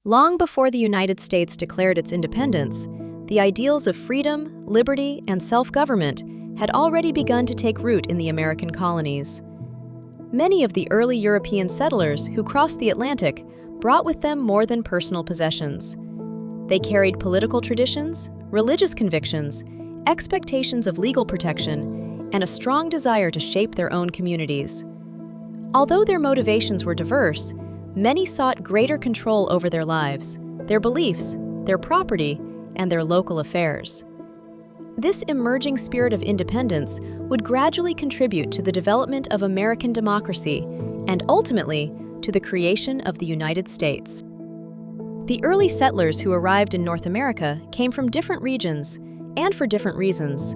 Long before the United States declared its independence, the ideals of freedom, liberty, and self-government had already begun to take root in the American colonies. Many of the early European settlers who crossed the Atlantic brought with them more than personal possessions. They carried political traditions, religious convictions, expectations of legal protection, and a strong desire to shape their own communities. Although their motivations were diverse, many sought greater control over their lives, their beliefs, their property, and their local affairs. This emerging spirit of independence would gradually contribute to the development of American democracy and ultimately to the creation of the United States. The early settlers who arrived in North America came from different regions and for different reasons.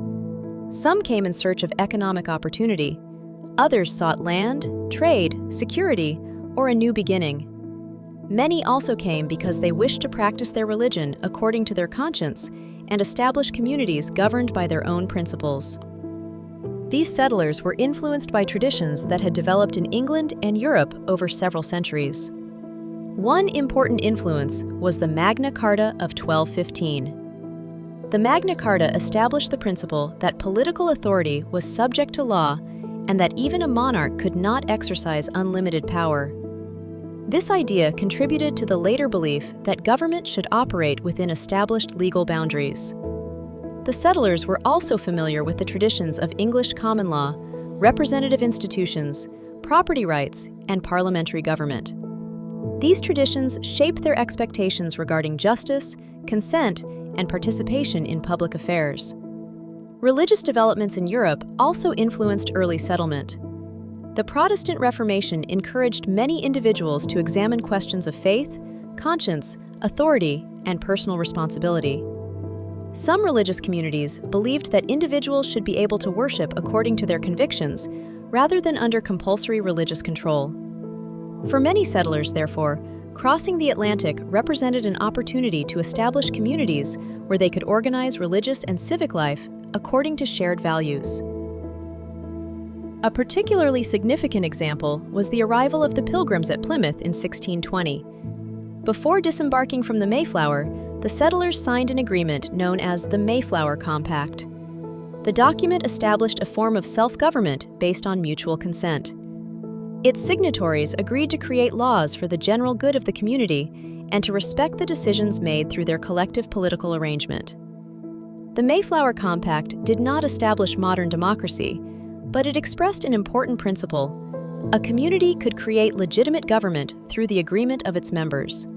Some came in search of economic opportunity. Others sought land, trade, security, or a new beginning. Many also came because they wished to practice their religion according to their conscience and establish communities governed by their own principles. These settlers were influenced by traditions that had developed in England and Europe over several centuries. One important influence was the Magna Carta of 1215. The Magna Carta established the principle that political authority was subject to law and that even a monarch could not exercise unlimited power. This idea contributed to the later belief that government should operate within established legal boundaries. The settlers were also familiar with the traditions of English common law, representative institutions, property rights, and parliamentary government. These traditions shaped their expectations regarding justice, consent, and participation in public affairs. Religious developments in Europe also influenced early settlement. The Protestant Reformation encouraged many individuals to examine questions of faith, conscience, authority, and personal responsibility. Some religious communities believed that individuals should be able to worship according to their convictions rather than under compulsory religious control. For many settlers, therefore, crossing the Atlantic represented an opportunity to establish communities where they could organize religious and civic life according to shared values. A particularly significant example was the arrival of the Pilgrims at Plymouth in 1620. Before disembarking from the Mayflower, the settlers signed an agreement known as the Mayflower Compact. The document established a form of self-government based on mutual consent. Its signatories agreed to create laws for the general good of the community and to respect the decisions made through their collective political arrangement. The Mayflower Compact did not establish modern democracy, but it expressed an important principle. A community could create legitimate government through the agreement of its members.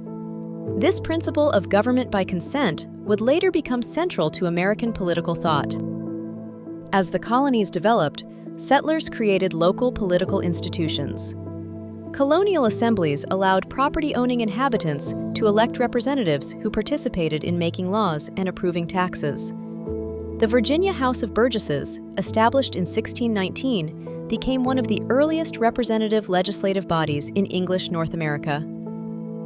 This principle of government by consent would later become central to American political thought. As the colonies developed, settlers created local political institutions. Colonial assemblies allowed property-owning inhabitants to elect representatives who participated in making laws and approving taxes. The Virginia House of Burgesses, established in 1619, became one of the earliest representative legislative bodies in English North America.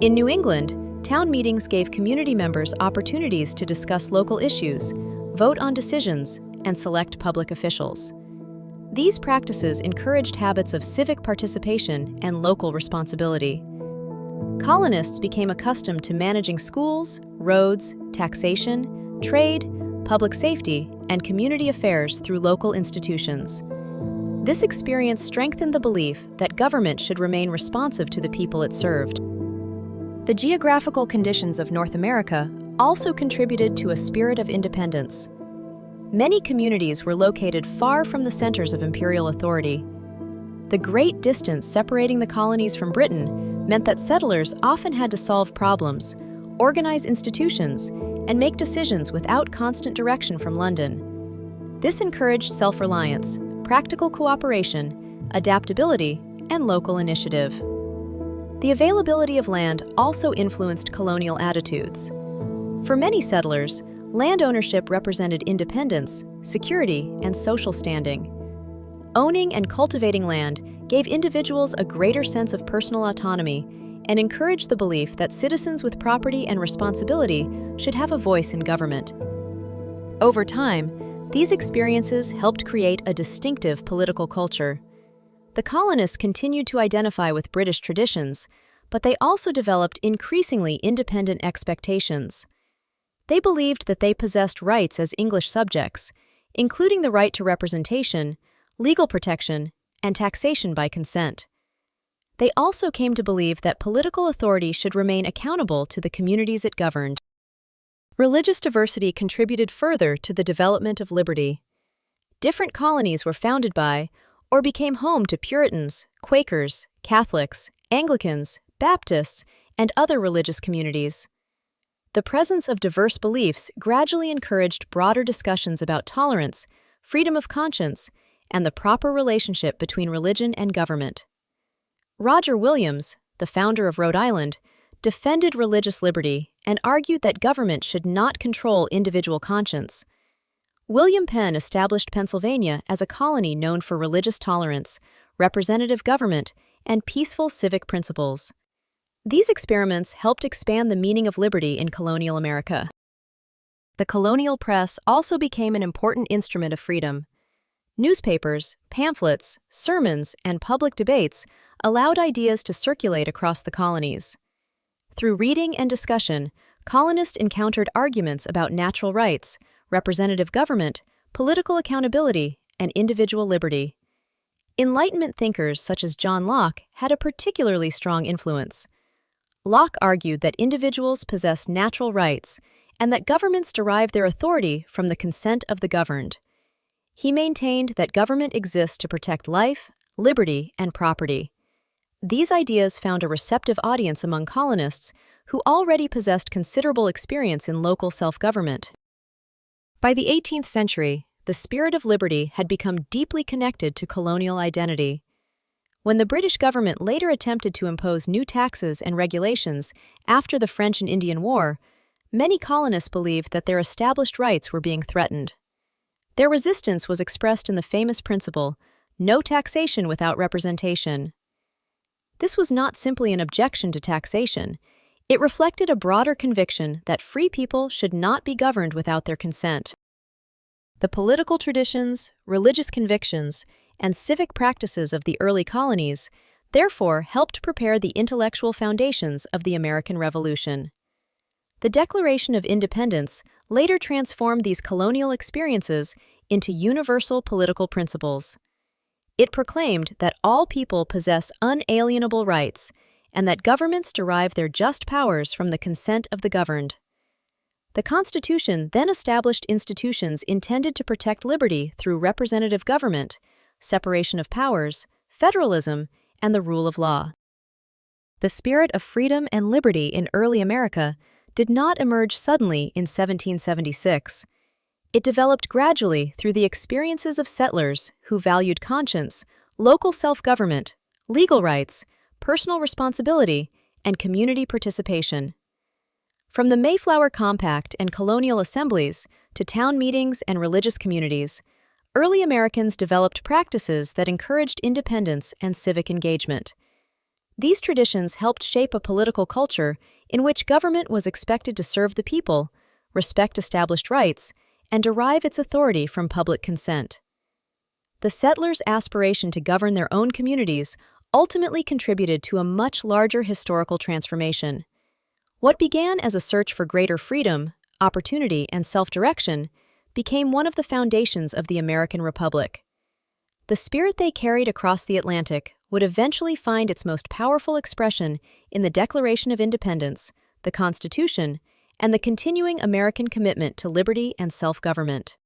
In New England, town meetings gave community members opportunities to discuss local issues, vote on decisions, and select public officials. These practices encouraged habits of civic participation and local responsibility. Colonists became accustomed to managing schools, roads, taxation, trade, public safety, and community affairs through local institutions. This experience strengthened the belief that government should remain responsive to the people it served. The geographical conditions of North America also contributed to a spirit of independence. Many communities were located far from the centers of imperial authority. The great distance separating the colonies from Britain meant that settlers often had to solve problems, organize institutions, and make decisions without constant direction from London. This encouraged self-reliance, practical cooperation, adaptability, and local initiative. The availability of land also influenced colonial attitudes. For many settlers, land ownership represented independence, security, and social standing. Owning and cultivating land gave individuals a greater sense of personal autonomy and encouraged the belief that citizens with property and responsibility should have a voice in government. Over time, these experiences helped create a distinctive political culture. The colonists continued to identify with British traditions, but they also developed increasingly independent expectations. They believed that they possessed rights as English subjects, including the right to representation, legal protection, and taxation by consent. They also came to believe that political authority should remain accountable to the communities it governed. Religious diversity contributed further to the development of liberty. Different colonies were founded by, or became home to Puritans, Quakers, Catholics, Anglicans, Baptists, and other religious communities. The presence of diverse beliefs gradually encouraged broader discussions about tolerance, freedom of conscience, and the proper relationship between religion and government. Roger Williams, the founder of Rhode Island, defended religious liberty and argued that government should not control individual conscience. William Penn established Pennsylvania as a colony known for religious tolerance, representative government, and peaceful civic principles. These experiments helped expand the meaning of liberty in colonial America. The colonial press also became an important instrument of freedom. Newspapers, pamphlets, sermons, and public debates allowed ideas to circulate across the colonies. Through reading and discussion, colonists encountered arguments about natural rights, representative government, political accountability, and individual liberty. Enlightenment thinkers such as John Locke had a particularly strong influence. Locke argued that individuals possess natural rights and that governments derive their authority from the consent of the governed. He maintained that government exists to protect life, liberty, and property. These ideas found a receptive audience among colonists who already possessed considerable experience in local self-government. By the 18th century, the spirit of liberty had become deeply connected to colonial identity. When the British government later attempted to impose new taxes and regulations after the French and Indian War, many colonists believed that their established rights were being threatened. Their resistance was expressed in the famous principle, "No taxation without representation." This was not simply an objection to taxation. It reflected a broader conviction that free people should not be governed without their consent. The political traditions, religious convictions, and civic practices of the early colonies therefore helped prepare the intellectual foundations of the American Revolution. The Declaration of Independence later transformed these colonial experiences into universal political principles. It proclaimed that all people possess unalienable rights and that governments derive their just powers from the consent of the governed. The Constitution then established institutions intended to protect liberty through representative government, separation of powers, federalism, and the rule of law. The spirit of freedom and liberty in early America did not emerge suddenly in 1776. It developed gradually through the experiences of settlers who valued conscience, local self-government, legal rights, personal responsibility, and community participation. From the Mayflower Compact and colonial assemblies to town meetings and religious communities, early Americans developed practices that encouraged independence and civic engagement. These traditions helped shape a political culture in which government was expected to serve the people, respect established rights, and derive its authority from public consent. The settlers' aspiration to govern their own communities ultimately contributed to a much larger historical transformation. What began as a search for greater freedom, opportunity, and self-direction became one of the foundations of the American Republic. The spirit they carried across the Atlantic would eventually find its most powerful expression in the Declaration of Independence, the Constitution, and the continuing American commitment to liberty and self-government.